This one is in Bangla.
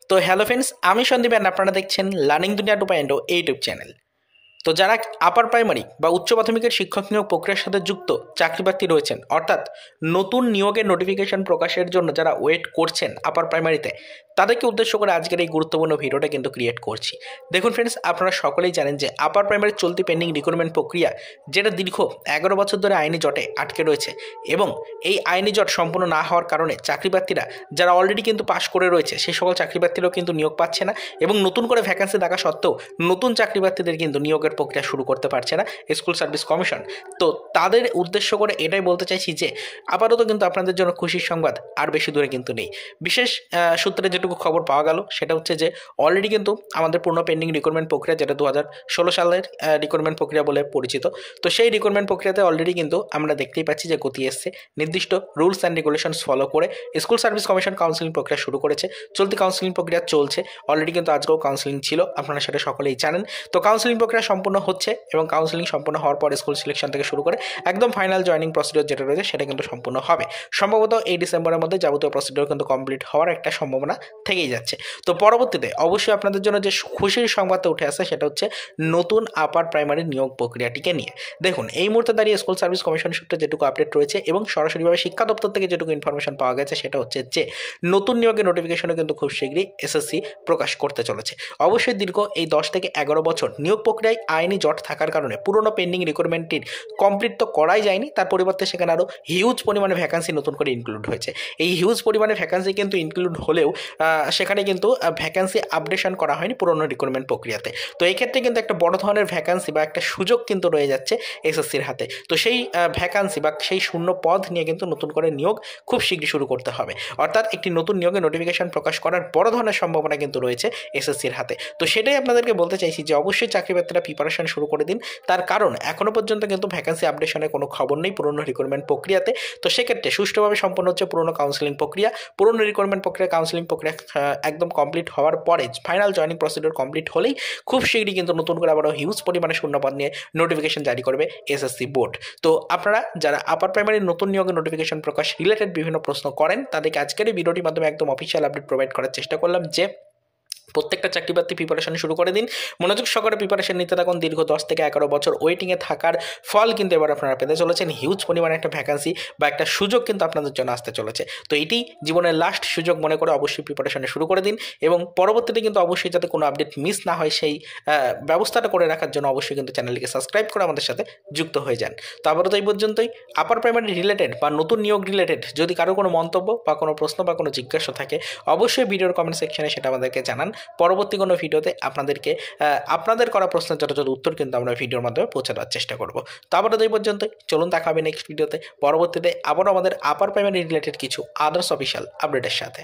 তো হ্যালো ফ্রেন্ডস, আমি সন্দীপ and আপনারা দেখছেন লার্নিং দুনিয়া 2.0 ইউটিউব চ্যানেল। তো যারা আপার প্রাইমারি বা উচ্চ প্রাথমিকের শিক্ষক নিয়োগ প্রক্রিয়ার সাথে যুক্ত চাকরি প্রার্থী রয়েছেন, অর্থাৎ নতুন নিয়োগের নোটিফিকেশন প্রকাশের জন্য যারা ওয়েট করছেন আপার প্রাইমারিতে, তাদেরকে উদ্দেশ্য করে আজকের এই গুরুত্বপূর্ণ ভিডিওটা কিন্তু ক্রিয়েট করছি। দেখুন ফ্রেন্ডস, আপনারা সকলেই জানেন যে আপার প্রাইমারির চলতি পেন্ডিং রিক্রুটমেন্ট প্রক্রিয়া, যেটা দীর্ঘ 11 বছর ধরে আইনি জটে আটকে রয়েছে, এবং এই আইনি জট সম্পূর্ণ না হওয়ার কারণে চাকরি প্রার্থীরা যারা অলরেডি কিন্তু পাশ করে রয়েছে সেই সকল চাকরি প্রার্থীরাও কিন্তু নিয়োগ পাচ্ছে না, এবং নতুন করে ভ্যাকেন্সি থাকা সত্ত্বেও নতুন চাকরি প্রার্থীদের কিন্তু নিয়োগের প্রক্রিয়া শুরু করতে পারছে না স্কুল সার্ভিস কমিশন। তো তাদের উদ্দেশ্য করে এটাই বলতে চাইছি যে আপাতত কিন্তু আপনাদের জন্য খুশির সংবাদ আর বেশি দূরে কিন্তু নেই। বিশেষ সূত্রে যেটুকু খবর পাওয়া গেল সেটা হচ্ছে যে অলরেডি কিন্তু আমাদের পূর্ণ পেন্ডিং রিক্রুটমেন্ট প্রক্রিয়া, যেটা 2016 সালের রিক্রুটমেন্ট প্রক্রিয়া বলে পরিচিত, তো সেই রিক্রুটমেন্ট প্রক্রিয়াতে অলরেডি কিন্তু আমরা দেখতেই পাচ্ছি যে গতি এসছে। নির্দিষ্ট রুলস অ্যান্ড রেগুলেশনস ফলো করে স্কুল সার্ভিস কমিশন কাউন্সিলিং প্রক্রিয়া শুরু করেছে। চলতি কাউন্সিলিং প্রক্রিয়া চলছে, অলরেডি কিন্তু আজকেও কাউন্সিলিং ছিল, আপনারা সেটা সকলেই জানেন। তো কাউন্সিলিং প্রক্রিয়া সম্পূর্ণ হচ্ছে, এবং কাউন্সিলিং সম্পূর্ণ হওয়ার পর স্কুল সিলেকশন থেকে শুরু করে একদম ফাইনাল জয়েনিং প্রসিডিওর যেটা রয়েছে সেটা কিন্তু সম্পূর্ণ হবে। সম্ভবত এই ডিসেম্বরের মধ্যে যাবতীয় প্রসিডিওর কিন্তু কমপ্লিট হওয়ার একটা সম্ভাবনা থেকেই যাচ্ছে। তো পরবর্তীতে অবশ্যই আপনাদের জন্য যে খুশির সংবাদটা উঠে আসে সেটা হচ্ছে নতুন আপার প্রাইমারি নিয়োগ প্রক্রিয়াটিকে নিয়ে। দেখুন, এই মুহূর্তে দাঁড়িয়ে স্কুল সার্ভিস কমিশন সূত্রে যেটুকু আপডেট রয়েছে এবং সরাসরিভাবে শিক্ষা দপ্তর থেকে যেটুকু ইনফরমেশন পাওয়া গেছে সেটা হচ্ছে যে নতুন নিয়োগের নোটিফিকেশনও কিন্তু খুব শীঘ্রই এসএসসি প্রকাশ করতে চলেছে। অবশ্যই দীর্ঘ এই 10 থেকে 11 বছর নিয়োগ প্রক্রিয়ায় আইনি জট থাকার কারণে পুরনো পেন্ডিং রিক্রুটমেন্টটির কমপ্লিট তো করাই যায়নি, তার পরিবর্তে সেখানে আরও হিউজ পরিমাণে ভ্যাকান্সি নতুন করে ইনক্লুড হয়েছে। এই হিউজ পরিমাণে ভ্যাকান্সি কিন্তু ইনক্লুড হলেও সেখানে কিন্তু ভ্যাকান্সি আপডেশন করা হয়নি পুরনো রিক্রুটমেন্ট প্রক্রিয়াতে। তো এই ক্ষেত্রে কিন্তু একটা বড় ধরনের ভ্যাকান্সি বা একটা সুযোগ কিন্তু রয়ে যাচ্ছে এসএসসির হাতে। তো সেই ভ্যাকান্সি বা সেই শূন্য পদ নিয়ে কিন্তু নতুন করে নিয়োগ খুব শীঘ্রই শুরু করতে হবে, অর্থাৎ একটি নতুন নিয়োগের নোটিফিকেশন প্রকাশ করার বড় ধরনের সম্ভাবনা কিন্তু রয়েছে এসএসসির হাতে। তো সেটাই আপনাদেরকে বলতে চাইছি যে অবশ্যই চাকরি প্রার্থীরা প্রিপারেশন শুরু করে দিন, তার কারণ এখনও পর্যন্ত কিন্তু ভ্যাকান্সি আপডেশনের কোনো খবর নেই পুরনো রিক্রুটমেন্ট প্রক্রিয়াতে। তো সেক্ষেত্রে সুষ্ঠুভাবে সম্পন্ন হচ্ছে পুরনো কাউন্সিলিং প্রক্রিয়া। পুরনো রিক্রুটমেন্ট প্রক্রিয়া কাউন্সিলিং প্রক্রিয়া একদম কমপ্লিট হওয়ার পরে ফাইনাল জয়েনিং প্রসিডিওর কমপ্লিট হলেই খুব শীঘ্রই কিন্তু নতুন করে আবারও হিউজ পরিমাণে শূন্যপদ নিয়ে নোটিফিকেশন জারি করবে এসএসসি বোর্ড। তো আপনারা যারা আপার প্রাইমারির নতুন নিয়োগের নোটিফিকেশন প্রকাশ রিলেটেড বিভিন্ন প্রশ্ন করেন, তাদেরকে আজকের এই ভিডিওটির মাধ্যমে একদম অফিসিয়াল আপডেট প্রোভাইড করার চেষ্টা করলাম যে প্রত্যেকটা চাকরি প্রার্থী প্রিপারেশন শুরু করে দিন, মনোযোগ সহকারে প্রিপারেশন নিতে থাকুন। দীর্ঘ 10 থেকে 11 বছর ওয়েটিংয়ে থাকার ফল কিন্তু এবার আপনারা পেতে চলেছেন। হিউজ পরিমাণে একটা ভ্যাকান্সি বা একটা সুযোগ কিন্তু আপনাদের জন্য আসতে চলেছে। তো এটি জীবনের লাস্ট সুযোগ মনে করে অবশ্যই প্রিপারেশনে শুরু করে দিন, এবং পরবর্তীতে কিন্তু অবশ্যই যাতে কোনো আপডেট মিস না হয় সেই ব্যবস্থাটা করে রাখার জন্য অবশ্যই কিন্তু চ্যানেলটিকে সাবস্ক্রাইব করে আমাদের সাথে যুক্ত হয়ে যান। তো আপাতত এই পর্যন্তই। আপার প্রাইমারি রিলেটেড বা নতুন নিয়োগ রিলেটেড যদি কারো কোনো মন্তব্য বা কোনো প্রশ্ন বা কোনো জিজ্ঞাসা থাকে, অবশ্যই ভিডিওর কমেন্ট সেকশনে সেটা আমাদেরকে জানান। পরবর্তী কোনো ভিডিওতে আপনাদেরকে আপনাদের করা প্রশ্নের যথাযথ উত্তর কিন্তু আমরা ভিডিওর মাধ্যমে পৌঁছে দেওয়ার চেষ্টা করব। তো আপাতত এই পর্যন্তই, চলুন দেখা হবে নেক্সট ভিডিওতে। পরবর্তীতে আবারও আমাদের আপার প্রাইমারি রিলেটেড কিছু আদার্স অফিসিয়াল আপডেটের সাথে।